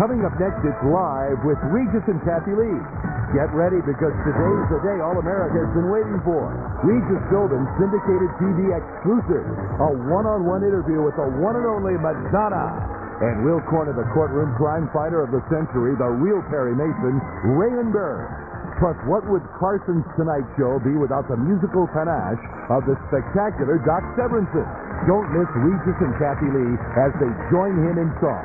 Coming up next, it's Live with Regis and Kathie Lee. Get ready because today's the day all America has been waiting for. Regis Philbin's syndicated TV exclusive, a one-on-one interview with the one and only Madonna. And we'll corner the courtroom crime fighter of the century, the real Perry Mason, Raymond Burr. Plus, what would Carson's Tonight Show be without the musical panache of the spectacular Doc Severinsen? Don't miss Regis and Kathie Lee as they join him in song.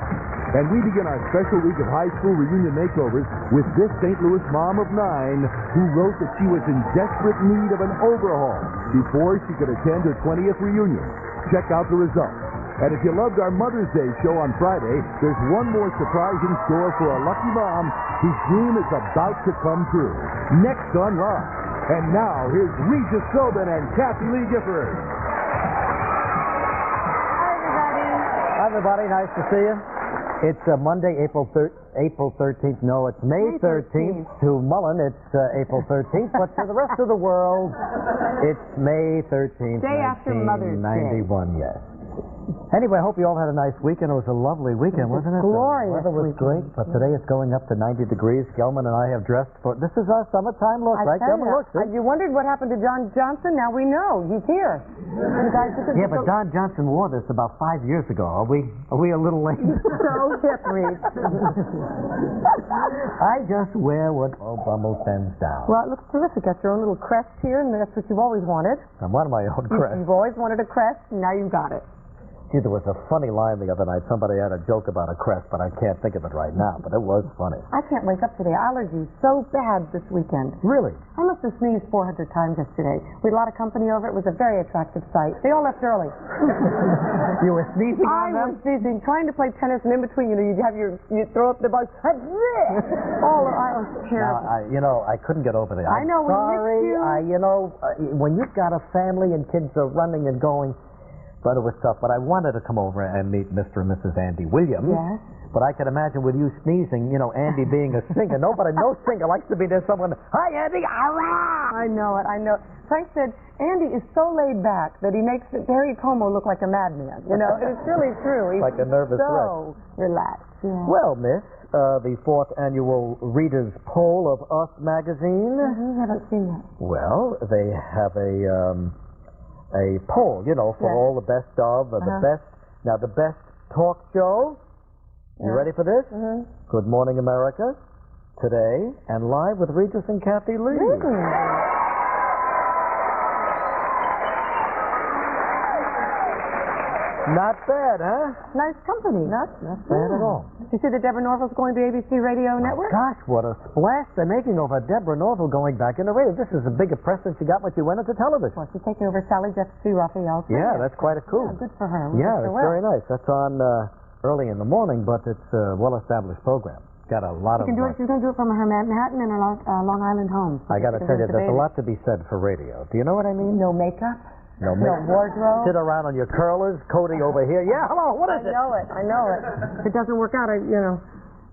And we begin our special week of high school reunion makeovers with this St. Louis mom of 9 who wrote that she was in desperate need of an overhaul before she could attend her 20th reunion. Check out the results. And if you loved our Mother's Day show on Friday, there's one more surprise in store for a lucky mom whose dream is about to come true. Next on Live. And now, here's Regis Philbin and Kathie Lee Gifford. Hi, everybody. Nice to see you. It's Monday, April 13th. No, it's May 13th. To Mullen, it's April 13th. But to the rest of the world, it's May 13th, Day after Mother's Day. 1991, yes. Anyway, I hope you all had a nice weekend. It was a lovely weekend, wasn't it? Glorious. The weather was great, but today it's going up to 90 degrees. Gelman and I have dressed for... This is our summertime look, right? Gelman, look. You wondered what happened to John Johnson? Now we know. He's here. You guys, yeah, but Don Johnson wore this about 5 years ago. Are we a little late? So hip, Reed. I just wear what old Bumble sends down. Well, it looks terrific. Got your own little crest here, and that's what you've always wanted. I'm one of my own crests. You've always wanted a crest, and now you've got it. Gee, there was a funny line the other night. Somebody had a joke about a crest, but I can't think of it right now. But it was funny. I can't wake up today. Allergies so bad this weekend. Really? I must have sneezed 400 times yesterday. We had a lot of company over. It was a very attractive sight. They all left early. You were sneezing on them? I was sneezing, trying to play tennis, and in between, you have you throw up the bug. I was terrible. Now, I couldn't get over there. I know. Sorry. When you've got a family and kids are running and going. But it was tough. But I wanted to come over and meet Mr. and Mrs. Andy Williams. Yes. But I can imagine with you sneezing, Andy being a singer. No singer likes to be there. Someone, hi, Andy. I know it. Frank said, Andy is so laid back that he makes Harry Como look like a madman. It's really true. He's like a nervous wreck. So relaxed. Yeah. Well, Miss, the 4th annual Readers' Poll of Us magazine. Mm-hmm. Haven't seen that. Well, they have a poll, for all the best of, the best talk show. You ready for this? Mm-hmm. Good Morning America, Today, and Live with Regis and Kathie Lee. Mm-hmm. Not bad, huh? Nice company. Not bad at all. You see that Deborah Norville's going to ABC Radio Network? Gosh, what a splash they're making over Deborah Norville going back into radio. This is a bigger press than she got when she went into television. Well, she's taking over Sally Jeffrey Raphael's. Yeah, that's quite a coup. Yeah, good for her. Yeah, it's very nice. That's on early in the morning, but it's a well-established program. Got a lot of... She's going to do it from her Manhattan and her Long Island home. I got to tell you, there's a lot to be said for radio. Do you know what I mean? No makeup. No wardrobe. Sit around on your curlers, Cody over here. Yeah, hello, what is it? I know it. If it doesn't work out,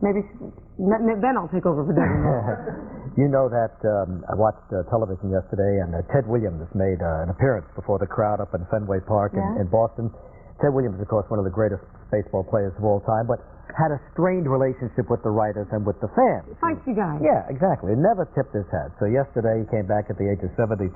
maybe then I'll take over for Deborah. You know that I watched television yesterday, and Ted Williams made an appearance before the crowd up in Fenway Park in Boston. Ted Williams, of course, one of the greatest baseball players of all time, but had a strained relationship with the writers and with the fans. Feisty guy. Yeah, exactly. Never tipped his hat. So yesterday he came back at the age of 72.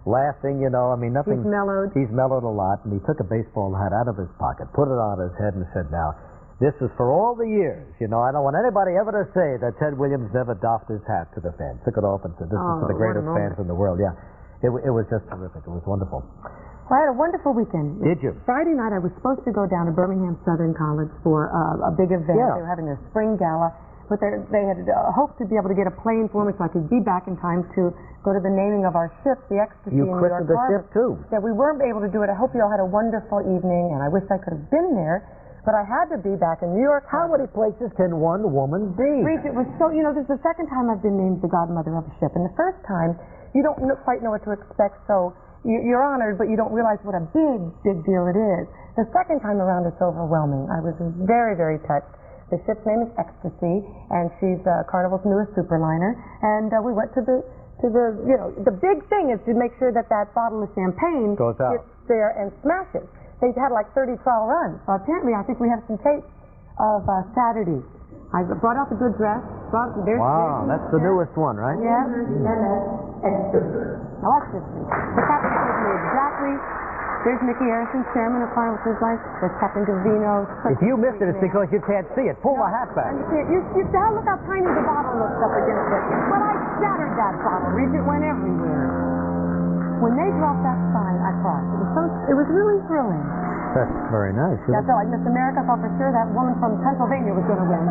Laughing, nothing. He's mellowed. He's mellowed a lot, and he took a baseball hat out of his pocket, put it on his head, and said, now, this is for all the years. I don't want anybody ever to say that Ted Williams never doffed his hat to the fans. Took it off and said, this is for the greatest fans in the world. Yeah, it was just terrific. It was wonderful. Well, I had a wonderful weekend. Did you? Friday night, I was supposed to go down to Birmingham Southern College for a big event. Yeah. They were having their spring gala. But they had hoped to be able to get a plane for me so I could be back in time to go to the naming of our ship, the Ecstasy in New York Harbor. You christened the ship, too. Yeah, we weren't able to do it. I hope you all had a wonderful evening, and I wish I could have been there. But I had to be back in New York. How many places can one woman be? Reed, it was so, this is the second time I've been named the godmother of a ship. And the first time, you don't quite know what to expect, so you're honored, but you don't realize what a big, big deal it is. The second time around, it's overwhelming. I was very, very touched. The ship's name is Ecstasy, and she's Carnival's newest superliner. And we went to the big thing is to make sure that bottle of champagne gets there and smashes. They've had like 30 trial runs. So apparently, I think we have some tape of Saturday I brought out the good dress. Wow, that's the newest one, right? Yeah. Now watch this. The captain gives me exactly. There's Mickey Harrison, chairman of Carnival Cruise Lines. There's Captain Gavino. If you missed it, it's because you can't see it. Pull the hat back. You now look how tiny the bottle looks up against it. Well, I shattered that bottle, Regis. It went everywhere. When they dropped that sign, I cried. It was really thrilling. That's very nice. Yeah, I felt like Miss America. I thought for sure that woman from Pennsylvania was going to win.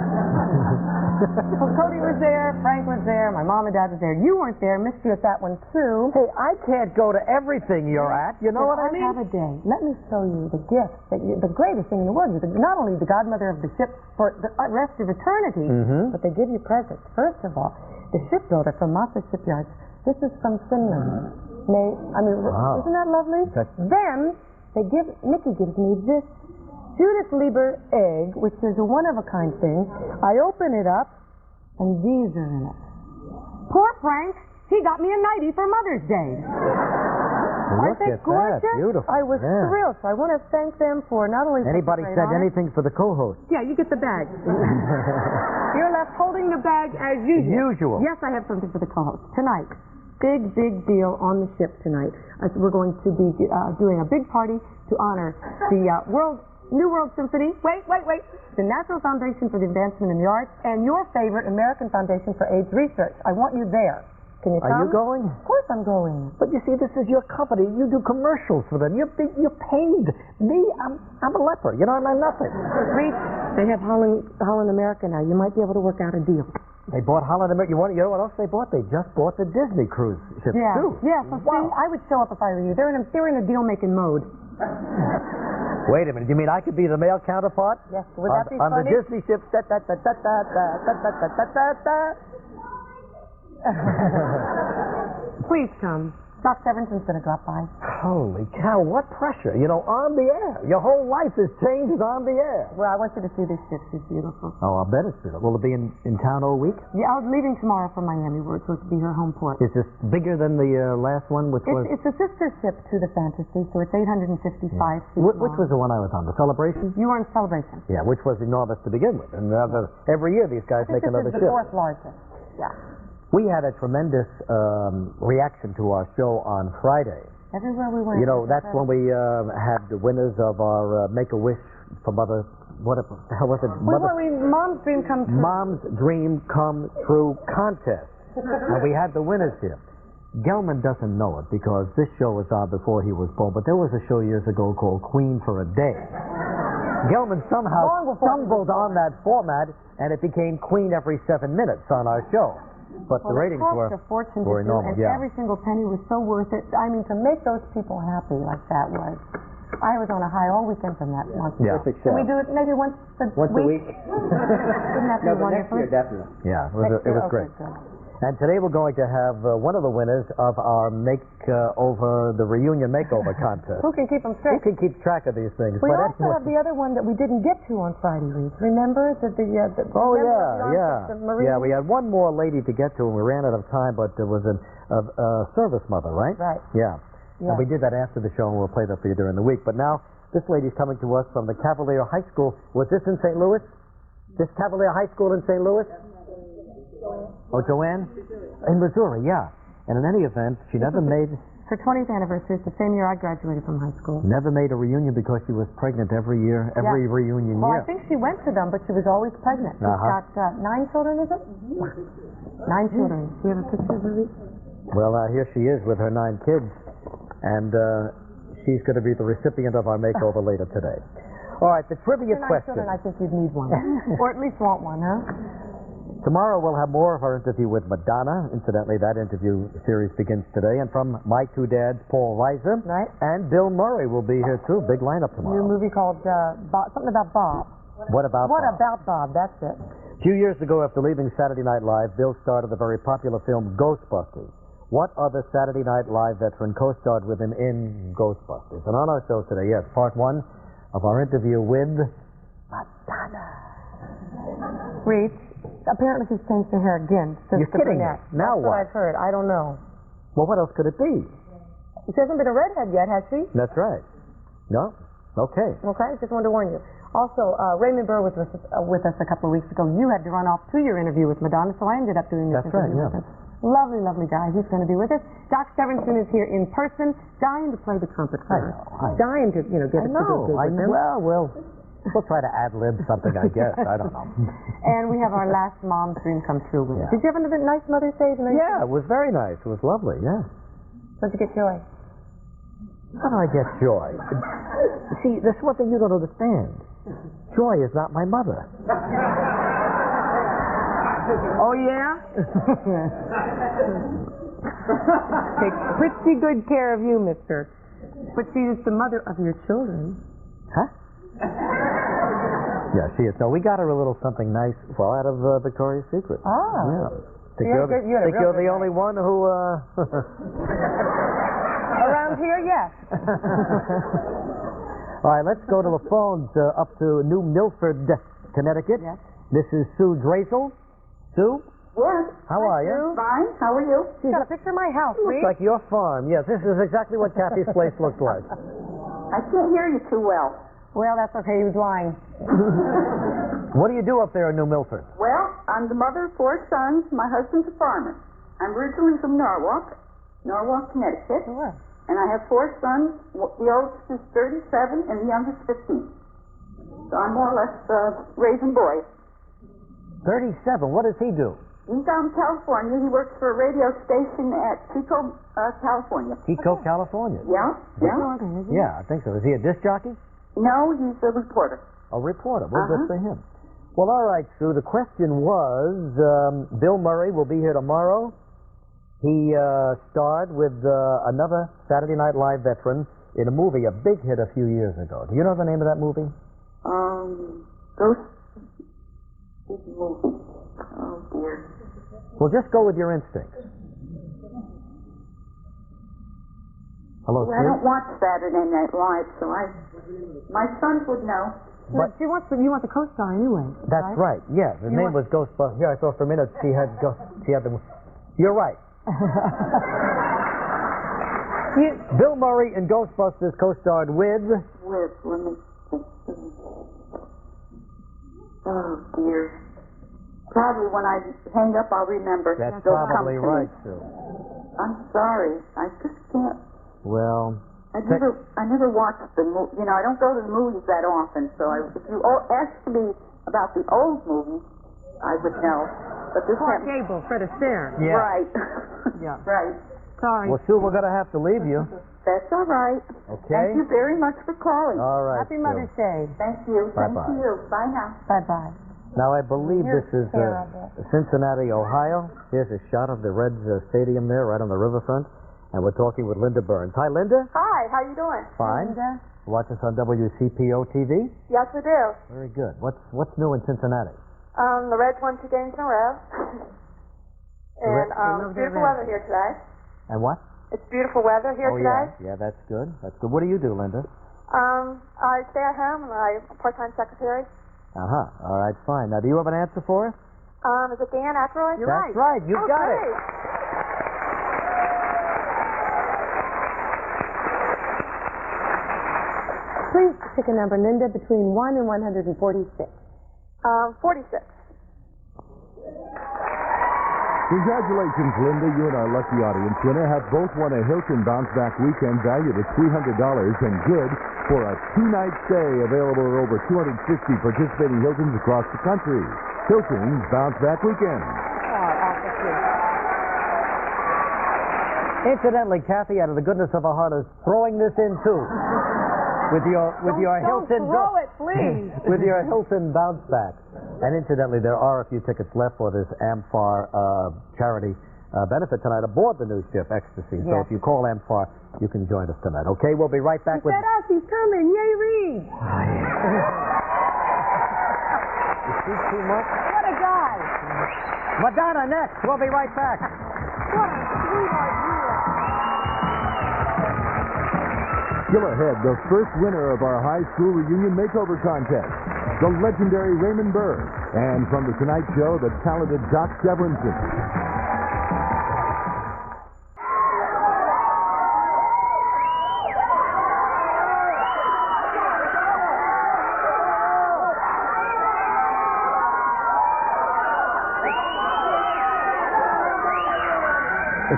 So Cody was there, Frank was there, my mom and dad was there. You weren't there, missed you at that one too. Hey, I can't go to everything you're at. You know what I mean? Have a day. Let me show you the gift the greatest thing in the world. You're not only the godmother of the ship for the rest of eternity, but they give you presents. First of all, the shipbuilder from Moffett Shipyards. This is from Finland. Wow. Isn't that lovely? Then Mickey gives me this Judith Lieber egg, which is a one-of-a-kind thing. I open it up, and these are in it. Poor Frank, he got me a nightie for Mother's Day. Look at gorgeous? that. Beautiful. I was thrilled, so I want to thank them for not only... Anybody said anything for the co-host? Yeah, you get the bag. You're left holding the bag as usual. Yes, I have something for the co-host. Tonight, big deal on the ship tonight. We're going to be doing a big party to honor the New World Symphony. Wait. The National Foundation for the Advancement in the Arts and your favorite American Foundation for AIDS Research. I want you there. Can you come? Are you going? Of course I'm going. But you see, this is your company. You do commercials for them. You're paid. Me, I'm a leper. You know, I'm nothing. Reach, they have Holland America now. You might be able to work out a deal. They bought Holland America. You know what else they bought? They just bought the Disney cruise ship too. Yeah. So see, I would show up if I were you. They're in a deal-making mode. Wait a minute. You mean I could be the male counterpart? Yes. Would that be on funny? the Disney ship? Please come. Doc Severinsen's going to drop by. Holy cow, what pressure. You know, on the air. Your whole life is changed on the air. Well, I want you to see this ship. She's beautiful. Oh, I bet it's beautiful. Will it be in town all week? Yeah, I'm leaving tomorrow for Miami, where it's supposed to be her home port. Is this bigger than the last one, which was... It's a sister ship to the Fantasy, so it's 855 feet Which was the one I was on? The Celebration? You were in Celebration. Yeah, which was enormous to begin with. And every year these guys make another ship. This is the fourth largest. Yeah. We had a tremendous reaction to our show on Friday. Everywhere we went. You know, that's when we had the winners of our Make-A-Wish for Mother... What the hell was it? Mom's Dream Come True. Mom's Dream Come True contest. And we had the winners here. Gelman doesn't know it because this show was on before he was born, but there was a show years ago called Queen for a Day. Gelman somehow stumbled on that format, and it became Queen every 7 minutes on our show. But the ratings were enormous. And every single penny was so worth it. I mean, to make those people happy like that was. I was on a high all weekend from that month. Yeah. Can we do it maybe once a week? Wouldn't that be wonderful? Next year, definitely. Yeah, it was great. Good. And today we're going to have one of the winners of our the reunion makeover contest. Who can keep them straight? Who can keep track of these things? We also have the other one that we didn't get to on Friday, Reese. Remember? Yeah, we had one more lady to get to, and we ran out of time, but there was a service mother, right? Right. Yeah. And we did that after the show, and we'll play that for you during the week. But now, this lady's coming to us from the Cavalier High School. Was this in St. Louis? This Cavalier High School in St. Louis? Oh, Joanne? In Missouri, yeah. And in any event, she never made... Her 20th anniversary is the same year I graduated from high school. Never made a reunion because she was pregnant every year, reunion year. Well, I think she went to them, but she was always pregnant. She's got 9 children, is it? 9 children. Do we have a picture of her? Well, here she is with her 9 kids, and she's going to be the recipient of our makeover later today. All right, the trivia question. Children, I think you'd need one. Or at least want one, huh? Tomorrow we'll have more of our interview with Madonna. Incidentally, that interview series begins today. And from My Two Dads, Paul Reiser. Right. And Bill Murray will be here, too. Big lineup tomorrow. New movie called something about Bob. What about Bob? What about Bob? That's it. A few years ago, after leaving Saturday Night Live, Bill starred in the very popular film Ghostbusters. What other Saturday Night Live veteran co-starred with him in Ghostbusters? And on our show today, yes, part 1 of our interview with Madonna. Reach. Apparently she's changed her hair again since You're kidding me. Now That's what I've heard. I don't know. Well, what else could it be? She hasn't been a redhead yet, has she? That's right. No? Okay. Okay, just wanted to warn you. Also, Raymond Burr was with us a couple of weeks ago. You had to run off to your interview with Madonna, so I ended up doing this interview with him. Lovely, lovely guy. He's going to be with us. Doc Severinsen is here in person, dying to play the trumpet for us. Dying to, get us to do good with him. Well, we'll try to ad-lib something, I guess. I don't know. And we have our last mom's dream come true with us. Did you have a nice Mother's Day? Yeah, it was very nice. It was lovely, yeah. Where'd you get joy? How do I get joy? See, there's one thing you don't understand. Joy is not my mother. Oh, yeah? Takes pretty good care of you, mister. But she is the mother of your children. Huh? Yeah, she is. No, we got her a little something nice, out of Victoria's Secret. Ah. Yeah. Think you're the only one who, Around here, yes. All right, let's go to the phones up to New Milford, Connecticut. Yes. This is Sue Drazel. Sue? Yes. How are you? Fine. How are you? She's got a picture of my house, Looks like your farm. Yes, this is exactly what Kathy's place looks like. I can't hear you too well. Well, that's okay. He was lying. What do you do up there in New Milford? Well, I'm the mother of 4 sons. My husband's a farmer. I'm originally from Norwalk, Connecticut. Sure. And I have 4 sons. The oldest is 37 and the youngest 15. So I'm more or less raising boys. 37. What does he do? He's out in California. He works for a radio station at Chico, California. Chico, California. Yeah? Yeah? Yeah, I think so. Is he a disc jockey? No, he's a reporter. A reporter. Well, good for him. Well, all right, Sue. The question was, Bill Murray will be here tomorrow. He starred with another Saturday Night Live veteran in a movie, a big hit a few years ago. Do you know the name of that movie? Ghost movie. Oh, dear. Well, just go with your instincts. Hello, Well, Sue? I don't watch Saturday Night Live, so my sons would know. But you want the co-star anyway. That's right. Yeah, his name was Ghostbusters. Yeah, I thought for a minute she had the. You're right. Bill Murray in Ghostbusters co-starred with. Let me see. Oh dear. Probably when I hang up, I'll remember. That's They'll come probably to right, me. Sue. I'm sorry. I just can't. Well. I never watched the movie. I don't go to the movies that often. So if you asked me about the old movies, I would know. But this Clark Gable, Fred Astaire. Yeah. Right. Yeah. Right. Sorry. Well, Sue, we're going to have to leave you. That's all right. Okay. Thank you very much for calling. All right. Happy Mother's Day. Thank you. Thank Bye-bye. you. Bye now. Bye-bye. Now, I believe You're this is terrible. Cincinnati, Ohio. Here's a shot of the Reds stadium there, right on the riverfront. And we're talking with Linda Burns. Hi, Linda. Hi. How you doing? Fine. Linda. Watch us on WCPO TV. Yes, we do. Very good. What's new in Cincinnati? The Reds won 2 games in a row. And beautiful weather here today. And what? It's beautiful weather here today. Yeah, that's good. That's good. What do you do, Linda? I stay at home and I'm a part-time secretary. All right, fine. Now, do you have an answer for us? Is it Dan Aykroyd? That's right. You got it. Please pick a number, Linda, between 1 and 146. 46. Congratulations, Linda. You and our lucky audience winner have both won a Hilton Bounce Back Weekend valued at $300 and good for a 2-night stay available at over 250 participating Hiltons across the country. Hilton's Bounce Back Weekend. Incidentally, Kathy, out of the goodness of her heart, is throwing this in too. With your Hilton. Don't throw it, please. With your Hilton bounce back. And incidentally, there are a few tickets left for this AmFAR charity benefit tonight aboard the new ship Ecstasy. So if you call AmFAR, you can join us tonight. Okay, we'll be right back with. Said us, he's coming. Yay, Reed. Is she too much? What a guy. Madonna next. We'll be right back. What a sweetheart you are. Still ahead, the first winner of our high school reunion makeover contest, the legendary Raymond Burr, and from The Tonight Show, the talented Doc Severinsen.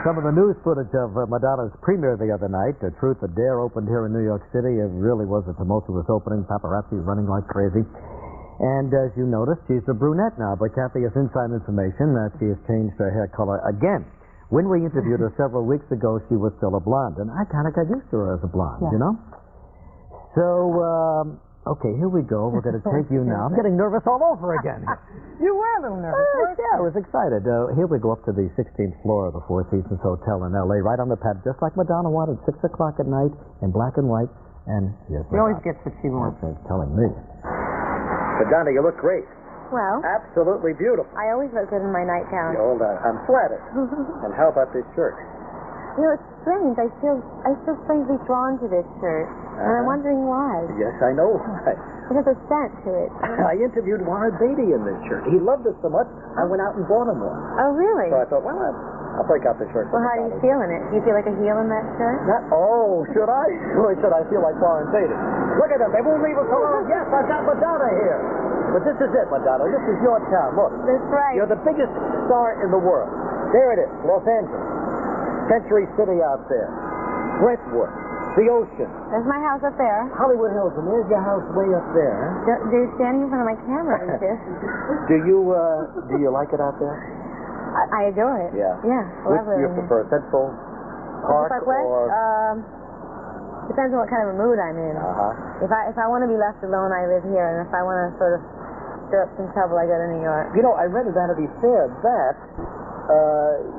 some of the news footage of Madonna's premiere the other night. Truth or Dare opened here in New York City. It really was a tumultuous opening. Paparazzi running like crazy. And as you noticed, she's a brunette now. But Kathie has inside information that she has changed her hair color again. When we interviewed her several weeks ago, she was still a blonde. And I kind of got used to her as a blonde, you know? So, okay, here we go. We're going to take you now. I'm getting nervous all over again. You were a little nervous, weren't you? Yeah, I was excited. Here we go up to the 16th floor of the Four Seasons Hotel in L.A., right on the pad, just like Madonna wanted, 6 o'clock at night in black and white. And yes, She always gets what she wants. That's telling me. Madonna, you look great. Well, Absolutely beautiful. I always look good in my nightgown. Hold on. I'm flattered. And how about this shirt? You know, it's strange. I feel strangely drawn to this shirt. And I'm wondering why. Yes, I know why. It has a scent to it. I interviewed Warren Beatty in this shirt. He loved it so much, I went out and bought him one. Oh, really? So I thought, well, I'll break out the shirt. Well, how do you feel in it? Do you feel like a heel in that shirt? Should I? Boy, should I feel like Warren Beatty. Look at them. They won't leave us alone. Yes, I've got Madonna here. But this is it, Madonna. This is your town. Look. That's right. You're the biggest star in the world. There it is, Los Angeles. Century City out there. Brentwood. The ocean. There's my house up there. Hollywood Hills, and there's your house way up there. Huh? You're standing in front of my camera, Regis. Do you like it out there? I adore it. Yeah. Yeah. Which do you prefer, Central Park or? Depends on what kind of a mood I'm in. If I want to be left alone, I live here, and if I want to sort of stir up some trouble, I go to New York. You know, I read in Vanity Fair that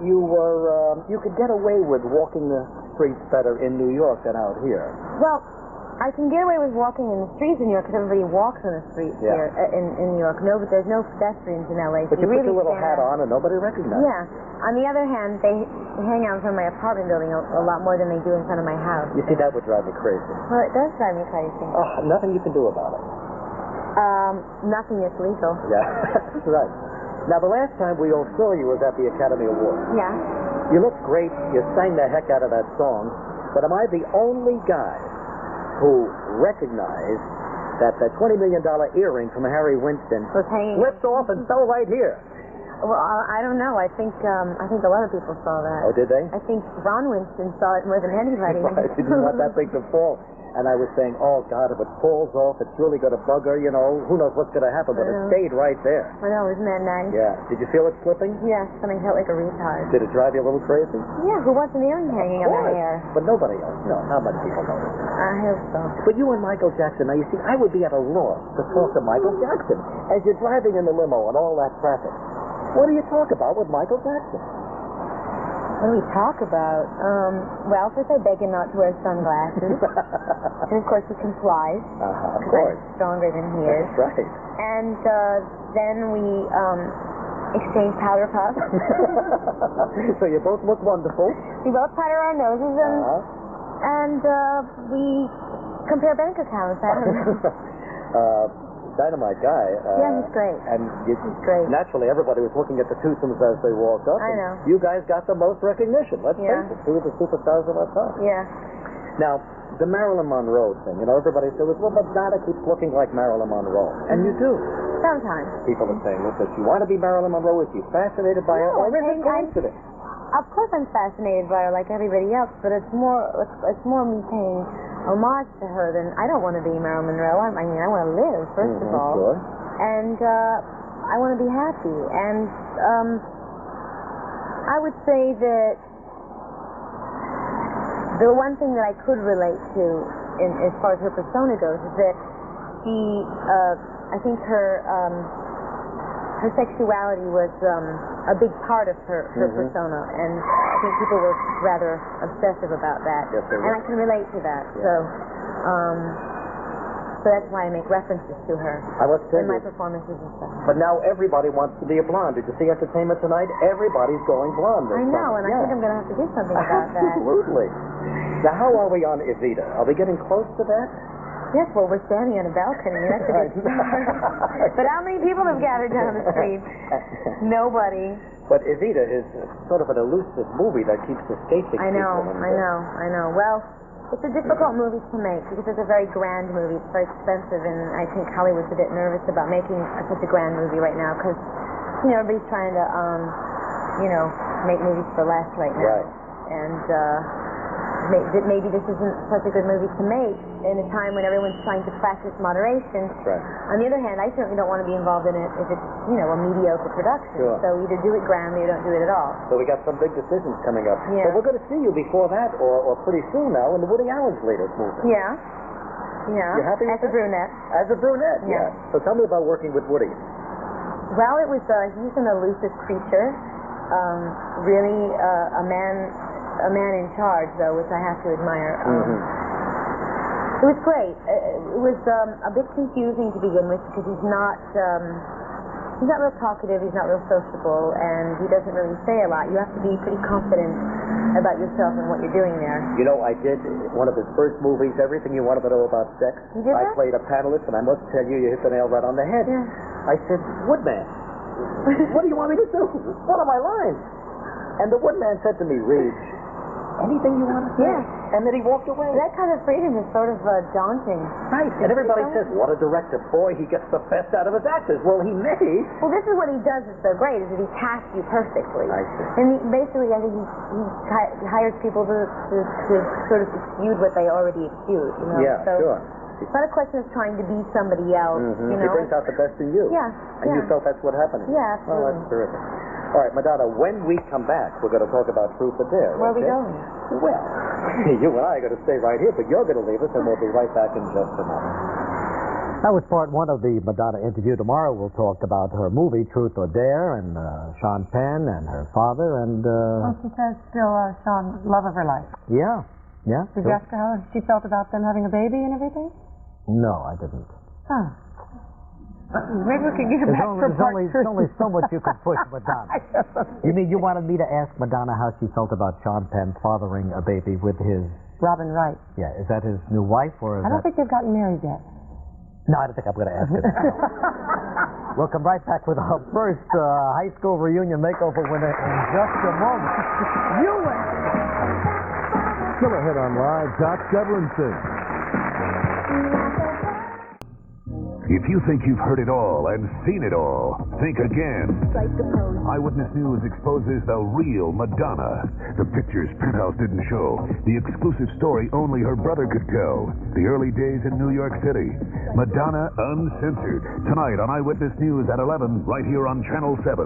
you could get away with walking the streets better in New York than out here. Well, I can get away with walking in the streets in New York because everybody walks on the streets here in New York. No, but there's no pedestrians in LA. But you really put your little hat on and nobody recognizes. Yeah. On the other hand, they hang out in front of my apartment building a lot more than they do in front of my house. You see, that would drive me crazy. Well, it does drive me crazy. Oh, nothing you can do about it. Nothing that's legal. Yeah, that's right. Now, the last time we all saw you was at the Academy Awards. Yeah. You looked great. You sang the heck out of that song. But am I the only guy who recognized that the $20 million earring from Harry Winston Was hanging. slipped off and fell right here? Well, I don't know. I think a lot of people saw that. Oh, did they? I think Ron Winston saw it more than anybody. I didn't want that thing to fall. And I was saying, oh, God, if it falls off, it's really going to bug her, you know. Who knows what's going to happen, but it stayed right there. I know, isn't that nice? Yeah. Did you feel it slipping? Yes, and I felt like a retard. Did it drive you a little crazy? Yeah, who wants an earring hanging on their hair? But nobody else. No, not much people know. I hope so. But you and Michael Jackson, now you see, I would be at a loss to talk to Michael Jackson. As you're driving in the limo and all that traffic, what do you talk about with Michael Jackson? What do we talk about? Well, first I beg him not to wear sunglasses. And of course he complies. Of course. I'm stronger than he is. That's right. And then we exchange powder puffs. So you both look wonderful. We both powder our noses and we compare bank accounts. I don't know. Dynamite guy. Yeah, he's great. And He's great. Naturally, everybody was looking at the twosomes as they walked up. I know. You guys got the most recognition. Let's face it. Two of the superstars of our time. Yeah. Now, the Marilyn Monroe thing. You know, everybody says, well, Madonna keeps looking like Marilyn Monroe. And you do. Sometimes. People are saying, well, does she want to be Marilyn Monroe? Is she fascinated by her? Or is it coincidence? Of course I'm fascinated by her like everybody else, but it's more me paying homage to her than I don't want to be Marilyn Monroe. I mean, I want to live, first of all. Sure. And I want to be happy. And I would say that the one thing that I could relate to as far as her persona goes is that she, I think her sexuality was a big part of her persona, and I think people were rather obsessive about that. Yes, they were. And I can relate to that. Yeah. So that's why I make references to her I must tell in my you. performances and stuff. But now everybody wants to be a blonde. Did you see Entertainment Tonight? Everybody's going blonde. I know, and I think I'm going to have to do something about that. Absolutely. Now, how are we on Evita? Are we getting close to that? Yes, well, we're standing on a balcony. That's a good start. But how many people have gathered down the street? Nobody. But Evita is sort of an elusive movie that keeps escaping I know. Well, it's a difficult movie to make because it's a very grand movie. It's very expensive, and I think Hollywood's a bit nervous about making such a grand movie right now because, you know, everybody's trying to make movies for less right now. Right. And maybe this isn't such a good movie to make in a time when everyone's trying to practice moderation. Right. On the other hand, I certainly don't want to be involved in it if it's, a mediocre production. Sure. So either do it grandly or don't do it at all. So we got some big decisions coming up. Yeah. But we're going to see you before that, or pretty soon now, in the Woody Allen's latest movie. Yeah. Yeah. You happy with As a that? brunette. As a brunette, Yeah. So tell me about working with Woody. Well, it was, he's an elusive creature. Really a man in charge, though, which I have to admire. It was great. It was a bit confusing to begin with because he's not real talkative, he's not real sociable, and he doesn't really say a lot. You have to be pretty confident about yourself and what you're doing there. I did one of his first movies, Everything You Wanted to Know About Sex. You did I that? played a panelist, and I must tell you, you hit the nail right on the head. Yeah. I said, Woodman, what do you want me to do? What are my lines? And the Woodman said to me, Reg, anything you want to say? Yeah. And then he walked away. That kind of freedom is sort of daunting. Right. And everybody says, what a director. Boy, he gets the best out of his actors. Well, he may. Well, this is what he does that's so great, is that he casts you perfectly. I see. And basically, I think he hires people to sort of exude what they already exude, Yeah, so sure. It's not a question of trying to be somebody else, He brings out the best in you. Yeah. And you felt that's what happened. Yeah, Oh, absolutely. that's terrific. All right, Madonna, when we come back, we're going to talk about Truth or Dare. Where are we okay? going? Well, you and I are going to stay right here, but you're going to leave us, and we'll be right back in just a moment. That was part one of the Madonna interview. Tomorrow we'll talk about her movie, Truth or Dare, and Sean Penn and her father, and... Well, she says still Sean, love of her life. Yeah. Did you ask her how she felt about them having a baby and everything? No, I didn't. Huh. Maybe we could get back for part two. There's only so much you can push Madonna. You mean you wanted me to ask Madonna how she felt about Sean Penn fathering a baby with his... Robin Wright. Yeah, is that his new wife, or is I don't think they've gotten married yet. No, I don't think I'm going to ask her that. We'll come right back with our first high school reunion makeover winner in just a moment. You win! Still ahead on Live, Doc Severinsen. If you think you've heard it all and seen it all, think again. Eyewitness News exposes the real Madonna. The pictures Penthouse didn't show. The exclusive story only her brother could tell. The early days in New York City. Madonna Uncensored. Tonight on Eyewitness News at 11, right here on Channel 7.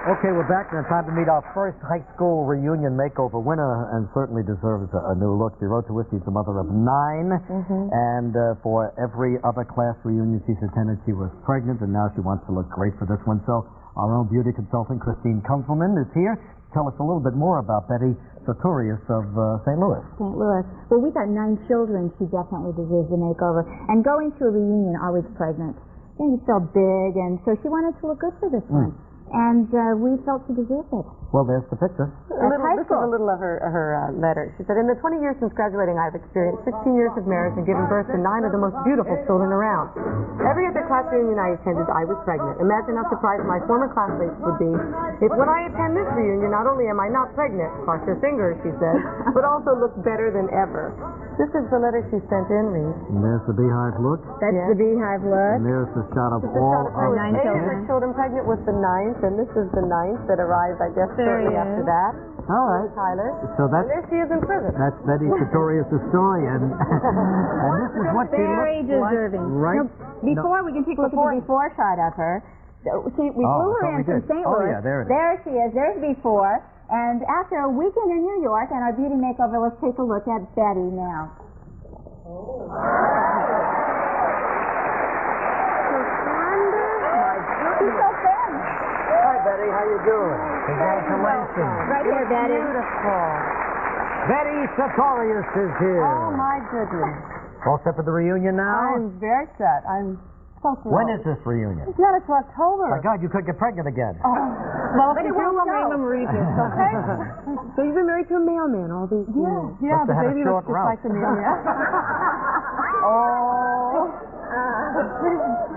Okay, we're back, and it's time to meet our first high school reunion makeover winner, and certainly deserves a new look. She wrote to us. She's the mother of 9, and for every other class reunion she's attended, she was pregnant, and now she wants to look great for this one. So our own beauty consultant, Christine Kunzelman, is here. Tell us a little bit more about Betty Sarotius of St. Louis. St. Louis. Well, we got 9 children. She definitely deserves a makeover. And going to a reunion, always pregnant, and you feel big, and so she wanted to look good for this one. And we felt she deserved it. Well, there's the picture. This is a little of her letter. She said, in the 20 years since graduating, I've experienced 16 years of marriage and given birth to 9 of the most beautiful children around. Every other class reunion I attended, I was pregnant. Imagine how surprised my former classmates would be if when I attend this reunion, not only am I not pregnant, cross your fingers, she said, but also look better than ever. This is the letter she sent in, Reed. And there's the beehive look. That's the beehive look. And there's the shot of all of her 9 8 children. of her children pregnant with the 9th, and this is the 9th that arrived, I guess, shortly after that. All right. Tyler. So And there she is in prison. that's Betty Sarotius' story, and this is what she Very looks deserving. like, right? No, before, we can take a look at the before shot of her. We flew her in from St. Oh, Louis. yeah, there it is. There she is. There's before. And after a weekend in New York and our beauty makeover, let's take a look at Betty now. She's so thin. Hi, Betty. How you doing? Congratulations. Right here, Betty. Beautiful. Betty Sarotius is here. Oh, my goodness. All set for the reunion now? I'm very set. I'm so thrilled. When is this reunion? It's not until October. My God, you could get pregnant again. Oh, well, if But you it will, won't I'll name show. him Regis, okay? So you've been married to a mailman all these years. Must Yeah, the have had a baby short looks just route. like the mailman. Oh.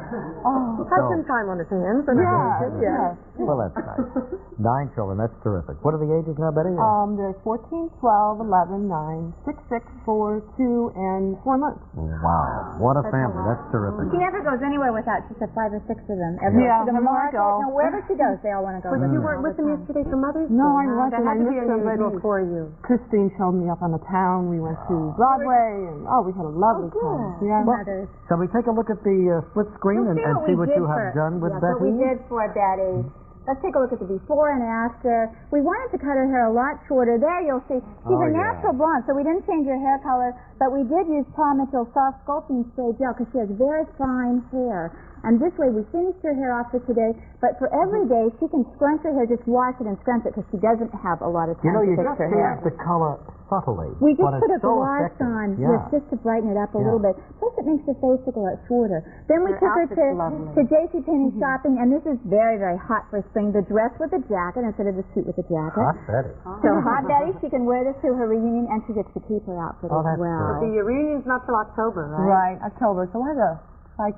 Had some time on his hands. Yeah. Well, that's nice. 9 children, that's terrific. What are the ages now, Betty? They're 14, 12, 11, 9, 6, 6, 4, 2, and 4 months. Wow, what a family. That's terrific. She never goes anywhere without, she said 5 or 6 of them. To the market, wherever she goes, they all want to go. But you weren't with them yesterday for Mother's Day? No, I wasn't. That had I to be missed them, but unusual for you. Christine showed me up on the town. We went to Broadway, and we had a lovely time. Yeah. Mothers. Shall we take a look at the split screen and see what you have done with Betty? What we did for Betty. Let's take a look at the before and after. We wanted to cut her hair a lot shorter. There you'll see she's a natural blonde, so we didn't change her hair color, but we did use Paul Mitchell soft sculpting spray gel because she has very fine hair. And this way we finished her hair off for today, but for every day she can scrunch her hair, just wash it and scrunch it because she doesn't have a lot of time to fix her hair. The color subtly. We just put a so gloss on just to brighten it up a little bit. Plus it makes her face look a lot shorter. Then we took her to JCPenney shopping, and this is very, very hot for spring. The dress with the jacket instead of the suit with the jacket. Hot Betty. So Hot Betty, she can wear this to her reunion, and she gets to keep her outfit as well. The reunion's not till October, right? Right, October. So I had a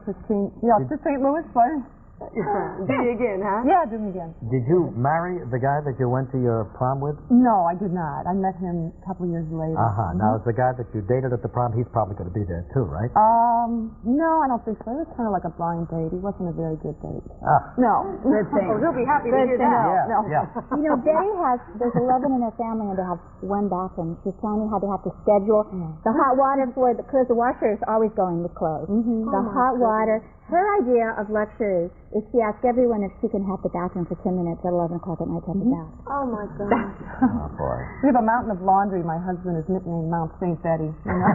Christine. Yeah, to St. Louis, right? Do you again, huh? Yeah, do me again. Did you marry the guy that you went to your prom with? No, I did not. I met him a couple of years later. Now, is the guy that you dated at the prom, he's probably going to be there too, right? No, I don't think so. It was kind of like a blind date. He wasn't a very good date. No, good thing. He'll be happy to hear that. You know, Betty there's 11 in her family, and they have one bathroom. She's telling me how they have to schedule the hot water for because the washer is always going with clothes. The hot water. Her idea of luxury is she asks everyone if she can have the bathroom for 10 minutes at 11 o'clock at night to have the bath. Oh, my God. Oh, boy. We have a mountain of laundry. My husband is nicknamed Mount St. Betty. You know?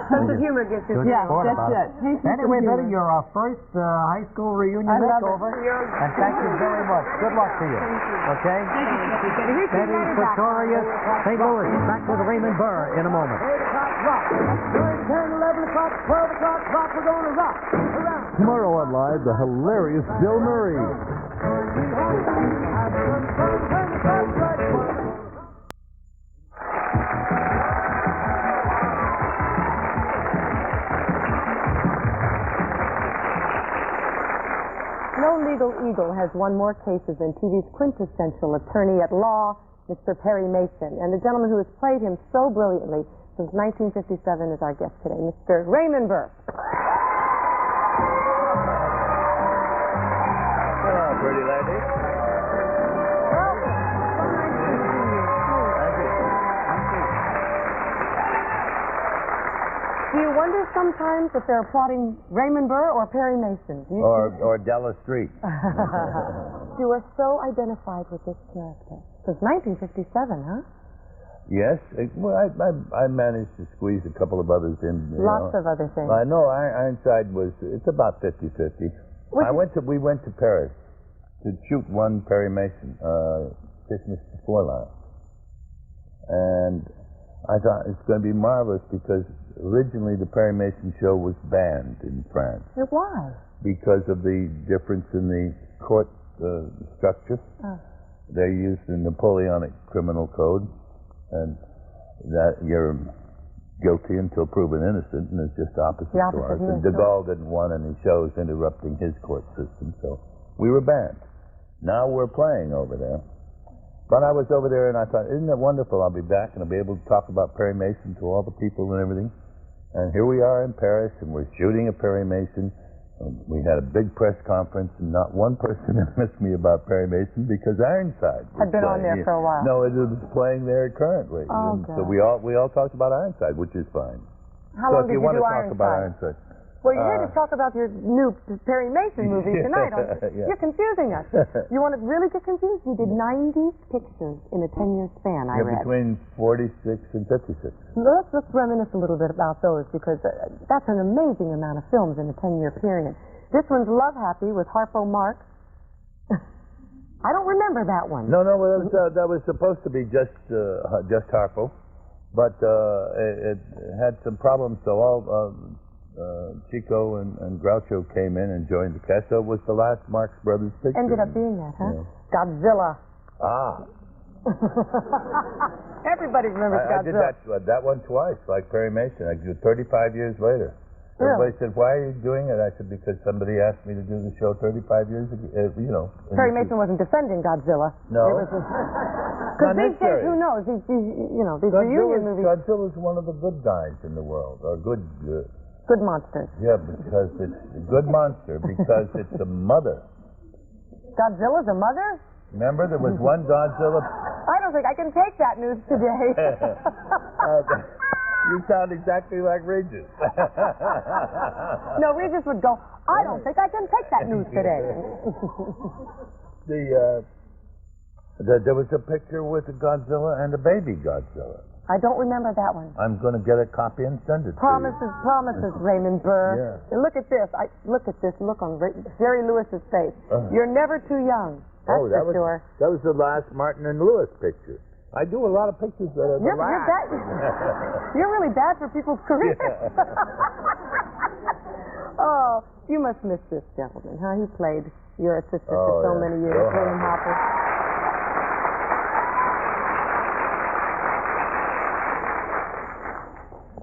Sense of humor gets you. Yeah, that's it. Anyway, Betty, you're our first high school reunion makeover. And thank you very much. Good luck to you. Okay? Betty Sarotius, St. Louis. Back with Raymond Burr in a moment. 8 o'clock rock. 9, 10, 11 o'clock, 12 o'clock rock. We're going to rock around. Tomorrow on Live, the hilarious Bill Murray. No Legal Eagle has won more cases than TV's quintessential attorney at law, Mr. Perry Mason. And the gentleman who has played him so brilliantly since 1957 is our guest today, Mr. Raymond Burr. Hello, pretty lady. Do you wonder sometimes if they're applauding Raymond Burr or Perry Mason? Or Della Street. You are so identified with this character. Since 1957, huh? Yes. I managed to squeeze a couple of others in. Lots of other things. I know. Ironside it's about 50-50. We went to Paris to shoot one Perry Mason, Christmas Before Last. And I thought it's going to be marvelous because originally the Perry Mason show was banned in France. Why? Because of the difference in the court structure. They used the Napoleonic criminal code, and that you're guilty until proven innocent, and it's just opposite to ours. And de Gaulle didn't want any shows interrupting his court system, so we were banned. Now we're playing over there. But I was over there, and I thought, isn't it wonderful? I'll be back, and I'll be able to talk about Perry Mason to all the people and everything. And here we are in Paris, and we're shooting a Perry Mason. We had a big press conference, and not one person asked me about Perry Mason because Ironside had been on there for a while. No, it was playing there currently. Oh, so we all talked about Ironside, which is fine. How long did you want do to talk about Ironside? Well, you're here to talk about your new Perry Mason movie tonight. You're confusing us. You want to really get confused? You did 90 pictures in a 10-year span, I read. Between 46 and 56. Let's reminisce a little bit about those because that's an amazing amount of films in a 10-year period. This one's Love Happy with Harpo Marx. I don't remember that one. No, well, that was supposed to be just Harpo, but it had some problems, so all Chico and Groucho came in and joined the cast. So it was the last Marx Brothers picture. Ended up being that, huh? Yeah. Godzilla. Everybody remembers Godzilla. I did that one twice, like Perry Mason. I did 35 years later. Everybody said, why are you doing it? I said, because somebody asked me to do the show 35 years ago, Perry Mason wasn't defending Godzilla. No. Because these days, who knows? These reunion movies. Godzilla's one of the good guys in the world, or good monsters. Yeah, because it's a good monster, because it's a mother. Godzilla's a mother? Remember, there was one Godzilla... I don't think I can take that news today. You sound exactly like Regis. No, Regis would go, I don't think I can take that news today. There was a picture with a Godzilla and a baby Godzilla. I don't remember that one. I'm going to get a copy and send it Promises, to you. promises, Raymond Burr. Yeah. And look at this. Look on Jerry Lewis's face. You're never too young. That's for sure. That was the last Martin and Lewis picture. I do a lot of pictures that are You're really bad for people's careers. Oh, you must miss this gentleman, huh? He played your assistant for so many years, William Hopper.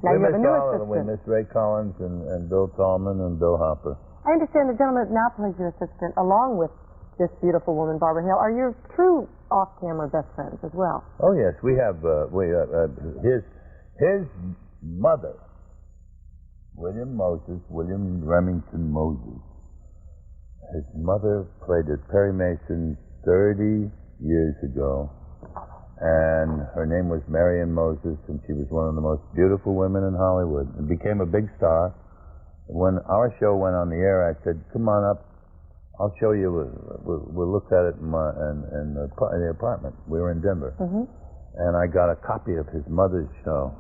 Now we you have a miss new all of them. assistant. We miss Ray Collins and Bill Tallman and Bill Hopper. I understand the gentleman that now plays your assistant, along with this beautiful woman, Barbara Hale, are your true off-camera best friends as well. Oh yes, we have. His mother, William Remington Moses. His mother played at Perry Mason 30 years ago, and her name was Marion Moses, and she was one of the most beautiful women in Hollywood, and became a big star. When our show went on the air, I said, "Come on up. I'll show you. We'll look at it in the apartment." We were in Denver, and I got a copy of his mother's show,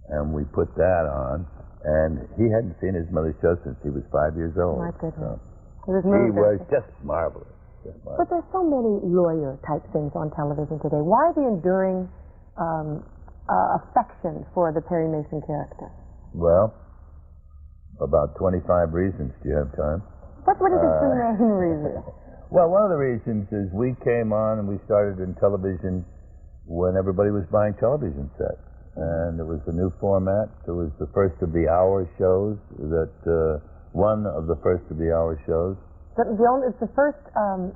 and we put that on. And he hadn't seen his mother's show since he was 5 years old. My goodness. So he was just marvelous. But there's so many lawyer-type things on television today. Why the enduring affection for the Perry Mason character? Well, about 25 reasons. Do you have time? What is the main reason? Well, one of the reasons is we came on and we started in television when everybody was buying television sets. And it was a new format. It was the first of the hour shows, one of the first of the hour shows. It's the first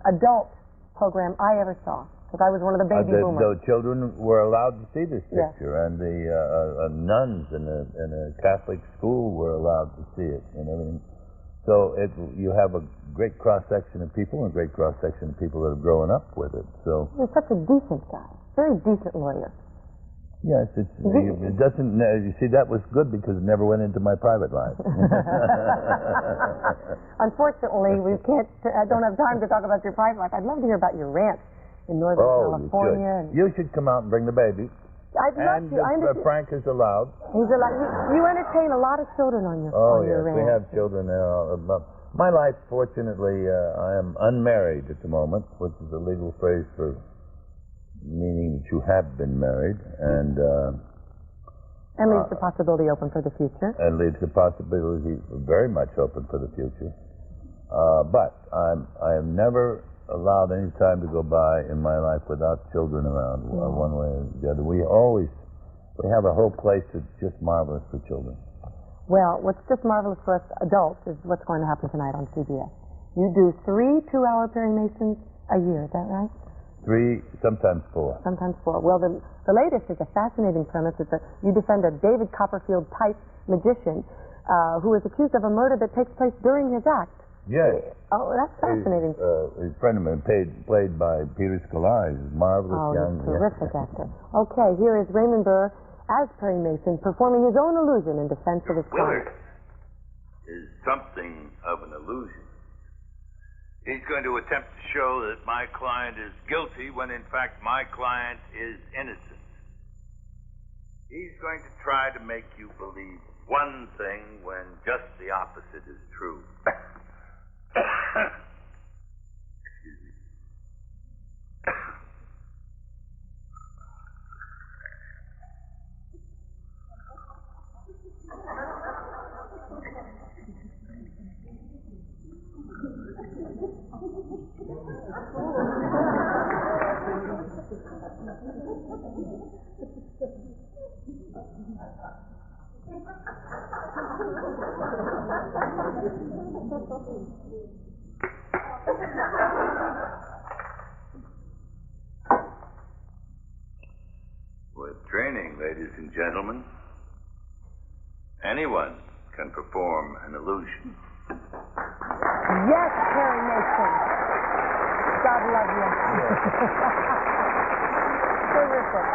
adult program I ever saw, because I was one of the baby boomers. The children were allowed to see this picture, and the nuns in a Catholic school were allowed to see it and everything. So you have a great cross-section of people and a great cross-section of people that have grown up with it. So you're such a decent guy, very decent lawyer. Yes, it doesn't. You see, that was good because it never went into my private life. Unfortunately, we can't. I don't have time to talk about your private life. I'd love to hear about your ranch in Northern California. You should come out and bring the baby. I'd love to. Frank is allowed. He's allowed. You entertain a lot of children on your ranch. We have children there. My life, fortunately, I am unmarried at the moment, which is a legal phrase for meaning that you have been married, and leaves the possibility open for the future. And leaves the possibility very much open for the future. But I have never allowed any time to go by in my life without children around, one way or the other. We have a whole place that's just marvelous for children. Well, what's just marvelous for us adults is what's going to happen tonight on CBS. You do 3 2-hour Perry Masons a year, is that right? 3, sometimes 4. Sometimes 4. Well, the latest is a fascinating premise. You defend a David Copperfield-type magician who is accused of a murder that takes place during his act. Yes. Oh, that's fascinating. His friend of mine, played by Peter Scolari, is a marvelous young... Terrific actor. Okay, here is Raymond Burr as Perry Mason performing his own illusion in defense of his client. Willard is something of an illusion. He's going to attempt to show that my client is guilty when in fact my client is innocent. He's going to try to make you believe one thing when just the opposite is true. Excuse me. With training, ladies and gentlemen, anyone can perform an illusion. Yes, Perry Mason. God love you. Terrific.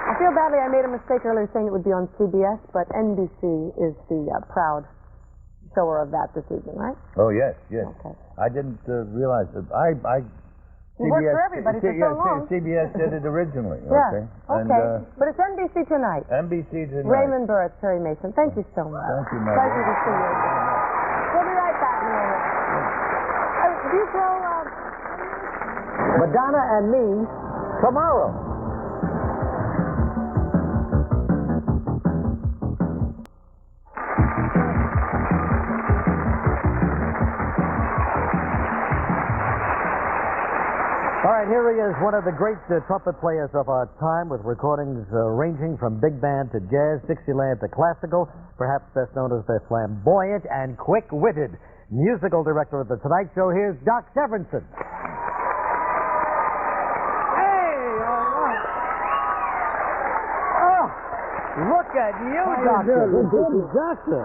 I feel badly I made a mistake earlier saying it would be on CBS, but NBC is the proud shower of that this evening, right? Oh, yes, yes. Okay. I didn't realize that. You worked for everybody for so long. CBS did it originally. Yeah. Okay. Okay. And, but it's NBC tonight. NBC tonight. Raymond Burr, Perry Mason. Thank you so much. Thank you, Mary. Pleasure to see you again. We'll be right back in a minute. Do you throw Madonna and me tomorrow. All right, here he is, one of the great trumpet players of our time, with recordings ranging from big band to jazz, Dixieland to classical, perhaps best known as the flamboyant and quick-witted musical director of The Tonight Show. Here's Doc Severinsen. Hey, all right. Oh, look at you, Doctor. Good doctor.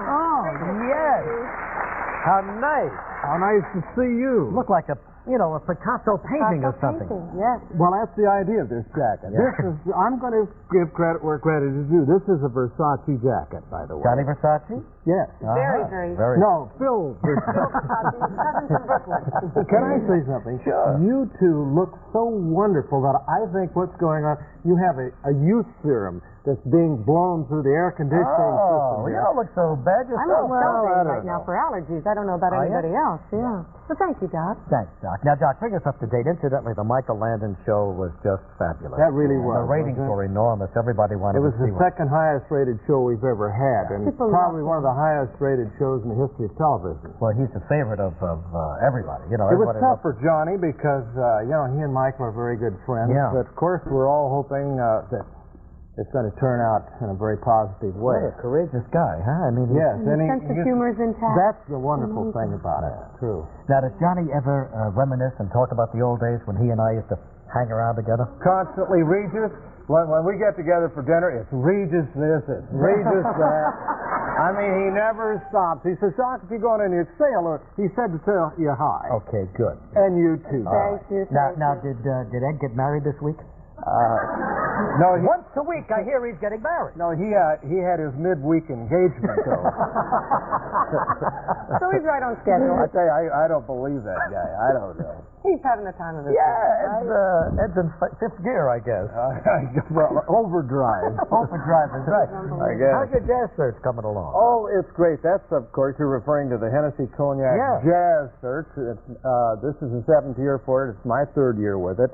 Oh, yes. How nice. How nice to see you. Look like a Picasso painting or something. Yes. Well, that's the idea of this jacket. Yeah. I'm going to give credit where credit is due. This is a Versace jacket, by the way. Johnny Versace? Yes. Very. No, Phil Versace. Can I say something? Sure. You two look so wonderful that I think what's going on, you have a youth serum that's being blown through the air conditioning system. You don't look so bad I'm yourself. on celebrating right now for allergies. I don't know about anybody else. Yeah. So thank you, Doc. Thanks, Doc. Now, Doc, bring us up to date. Incidentally, the Michael Landon show was just fabulous. That really was. The ratings were enormous. Everybody wanted It to was see the second highest rated show we've ever had, and People probably loved one of the highest rated shows in the history of television. Well, he's the favorite of everybody. It was everybody tough for Johnny because, he and Michael are very good friends. Yeah. But, of course, we're all hoping that it's going to turn out in a very positive way. What a courageous guy, huh? I mean, Yes. And the sense of humor is intact. That's the wonderful thing about it. True. Now, does Johnny ever reminisce and talk about the old days when he and I used to hang around together? Constantly, Regis, when we get together for dinner, it's Regis this, it's Regis that. I mean, he never stops. He says, Doc, if you're going in here, say hello. He said to tell you hi. Okay, good. And you too. Thank you. Now, did Ed get married this week? No, Once a week, I hear he's getting married. No, he had his midweek engagement, though. So he's right on schedule. I tell you, I don't believe that guy. I don't know. He's having the time of his life. Yeah, Ed's in fifth gear, I guess. Well, overdrive. Overdrive is right. I guess. How's your jazz search coming along? Oh, it's great. That's, of course, you're referring to the Hennessy Cognac Jazz Search. This is the 7th year for it. It's my 3rd year with it.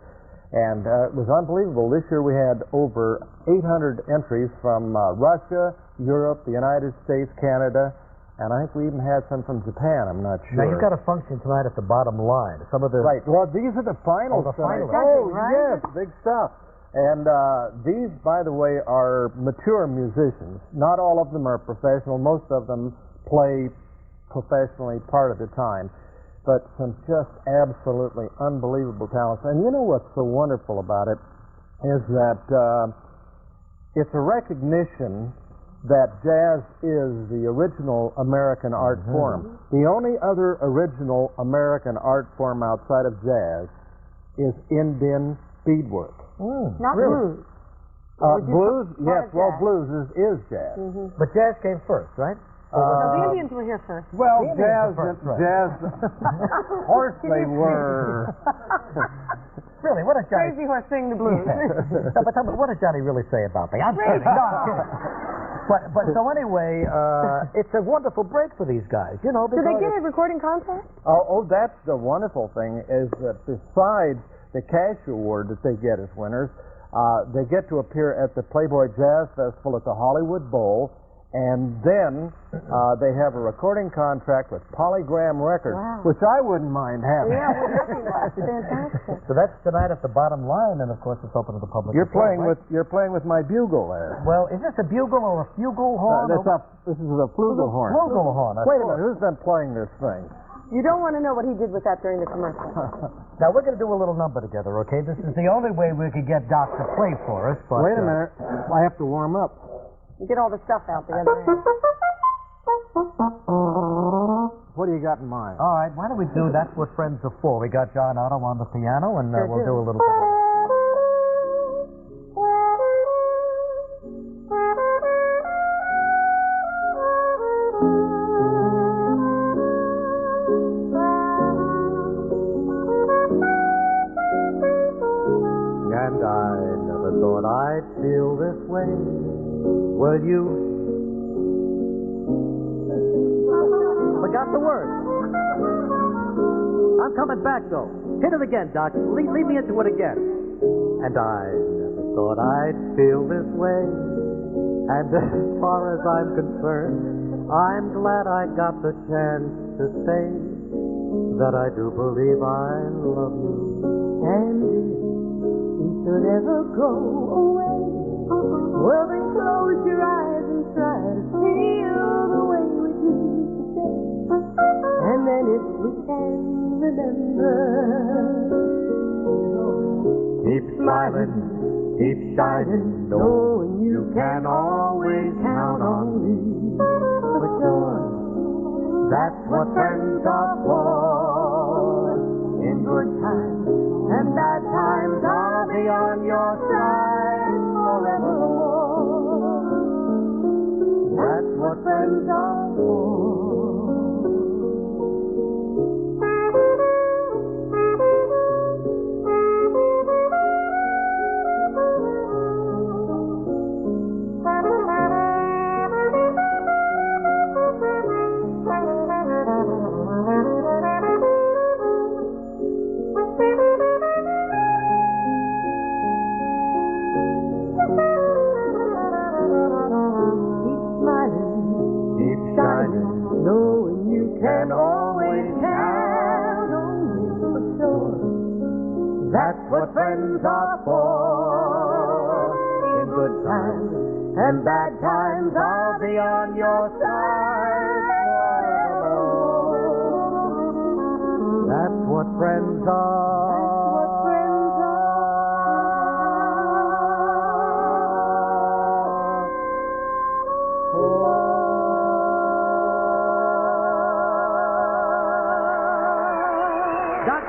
And it was unbelievable. This year we had over 800 entries from Russia, Europe, the United States, Canada, and I think we even had some from Japan. I'm not sure. Now, you've got a function tonight at the bottom line. Some of the... Right. Well, these are the finals. Oh, the finals. Oh, Right? yes, big stuff. And these, by the way, are mature musicians. Not all of them are professional. Most of them play professionally part of the time. But some just absolutely unbelievable talents. And you know what's so wonderful about it is that it's a recognition that jazz is the original American art form. The only other original American art form outside of jazz is Indian beadwork. Not blues. Blues, yes. of Well, jazz. blues is jazz. But jazz came first, right? No, the Indians were here first. Well, The Indians jazz, were first, right. jazz. Of course they were. Really, what does Johnny... Crazy horse sing the blues. No, but tell me, what does Johnny really say about me? I'm kidding. No, I'm kidding. But so anyway, it's a wonderful break for these guys, Do they get a recording contract? Oh, that's the wonderful thing is that besides the cash award that they get as winners, they get to appear at the Playboy Jazz Festival at the Hollywood Bowl And then they have a recording contract with Polygram Records, Wow. which I wouldn't mind having. Yeah, well, that's fantastic. So that's tonight at the Bottom Line, and of course it's open to the public. You're as well, playing right? with my bugle there. Well, is this a bugle or a flugelhorn? This is a flugelhorn. Flugelhorn. Wait a minute, who's been playing this thing? You don't want to know what he did with that during the commercial. Now we're going to do a little number together, okay? This is the only way we could get Doc to play for us. But, Wait a minute, I have to warm up. You get all the stuff out the other end. What do you got in mind? All right, why don't we do That's What Friends Are For? We got John Otto on the piano, and Sure we'll do. do a little. And I never thought I'd feel this way. Will you? Forgot the words. I'm coming back, though. Hit it again, Doc. Lead me into it again. And I never thought I'd feel this way. And as far as I'm concerned, I'm glad I got the chance to say that I do believe I love you. And if you should ever go away, well, then close your eyes and try to feel the way we do today. And then if we can remember, keep smiling, keep shining, knowing you can always count on me. For sure, that's what friends are for. In good times and bad times, I'll be on your side forevermore. That's what friends are for. Knowing you can always count on me for sure. That's what friends are for. In good times and bad times, I'll be on your side forevermore. That's what friends are.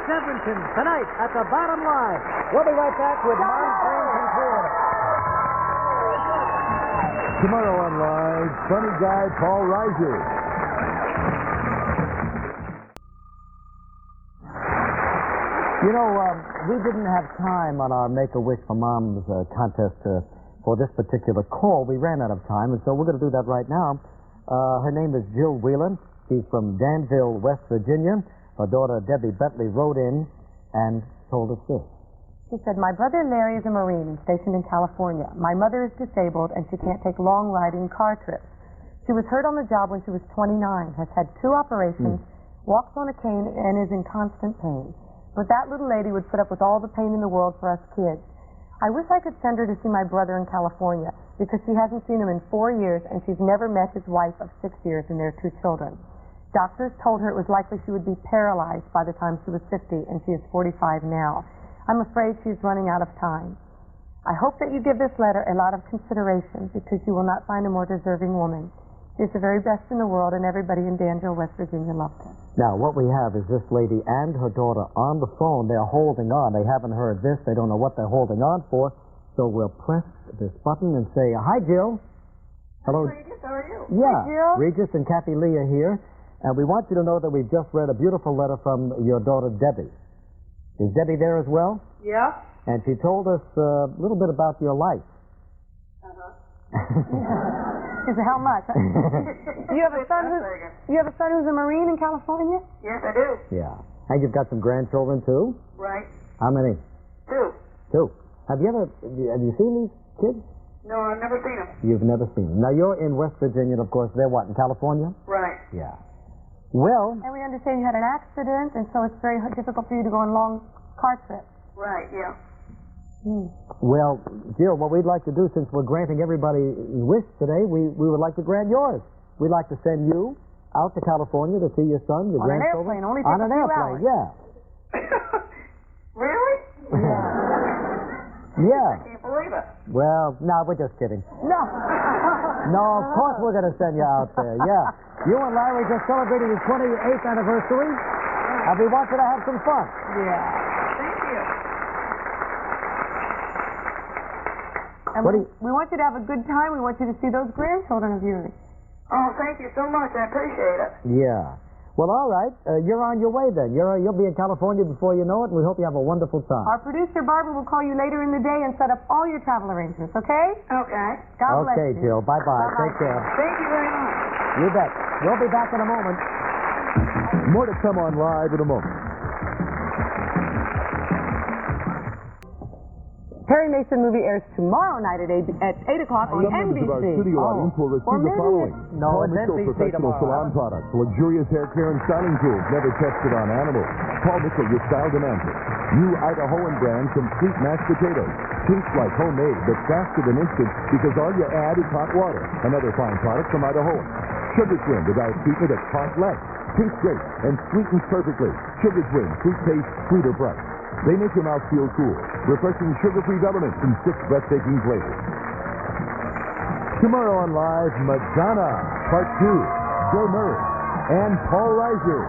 Severinsen tonight at the Bottom Line. We'll be right back with Mom, Friends, and Florida. Tomorrow on Live, funny guy Paul Reiser. You know, we didn't have time on our Make-A-Wish for Moms contest for this particular call. We ran out of time, and so we're going to do that right now. Her name is Jill Whelan. She's from Danville, West Virginia. Her daughter, Debbie Bentley, wrote in and told us this. She said, my brother Larry is a Marine and stationed in California. My mother is disabled and she can't take long riding car trips. She was hurt on the job when she was 29, has had 2 operations, walks on a cane, and is in constant pain. But that little lady would put up with all the pain in the world for us kids. I wish I could send her to see my brother in California because she hasn't seen him in 4 years and she's never met his wife of 6 years and their 2 children. Doctors told her it was likely she would be paralyzed by the time she was 50, and she is 45 now. I'm afraid she's running out of time. I hope that you give this letter a lot of consideration because you will not find a more deserving woman. She's the very best in the world, and everybody in Danville, West Virginia loved her. Now, what we have is this lady and her daughter on the phone. They're holding on. They haven't heard this. They don't know what they're holding on for. So we'll press this button and say, hi, Jill. Hello. Hi, Regis. How are you? Yeah. Hi, Jill. Regis and Kathie Lee are here. And we want you to know that we've just read a beautiful letter from your daughter, Debbie. Is Debbie there as well? Yeah. And she told us a little bit about your life. She said, how much? You have a son who's a Marine in California? Yes, I do. Yeah. And you've got some grandchildren, too? Right. How many? 2. 2. Have you seen these kids? No, I've never seen them. You've never seen them. Now, you're in West Virginia, and of course, they're what, in California? Right. Yeah. Well, And we understand you had an accident, and so it's very difficult for you to go on long car trips. Right, yeah. well, Jill, what we'd like to do, since we're granting everybody's wish today, we would like to grant yours. We'd like to send you out to California to see your son, your On an grandchildren. airplane, only on takes an a few airplane, hours. yeah. Really? Yeah. I can't believe it. Well, no, we're just kidding. No. No, of course we're going to send you out there, yeah. You and Larry just celebrated your 28th anniversary, and we want you to have some fun. Yeah. Thank you. And we want you to have a good time. We want you to see those grandchildren of yours. Oh, thank you so much. I appreciate it. Yeah. Well, all right. You're on your way then. You'll be in California before you know it, and we hope you have a wonderful time. Our producer, Barbara, will call you later in the day and set up all your travel arrangements, okay? Okay. God bless Okay, you. Jill. Bye-bye. Bye-bye. Take care. Thank you very much. You bet. We'll be back in a moment. More to come on Live in a moment. Perry Mason movie airs tomorrow night at 8 o'clock on Some members NBC. of our studio audience will receive the following. No, Paul it's Mitchell NBC Professional tomorrow. Salon Products, luxurious hair care and styling tools never tested on animals. Paul Mitchell, your style demands it. New Idahoan brand complete mashed potatoes. Tastes like homemade, but faster than instant because all you add is hot water. Another fine product from Idaho. Sugar Twin, the diet sweetener that costs less. Tastes great and sweetens perfectly. Sugar Twin, sweet taste, sweeter price. They make your mouth feel cool. Refreshing sugar-free government in 6 breathtaking flavors. Tomorrow on Live, Madonna, Part 2, Bill Murray, and Paul Reiser.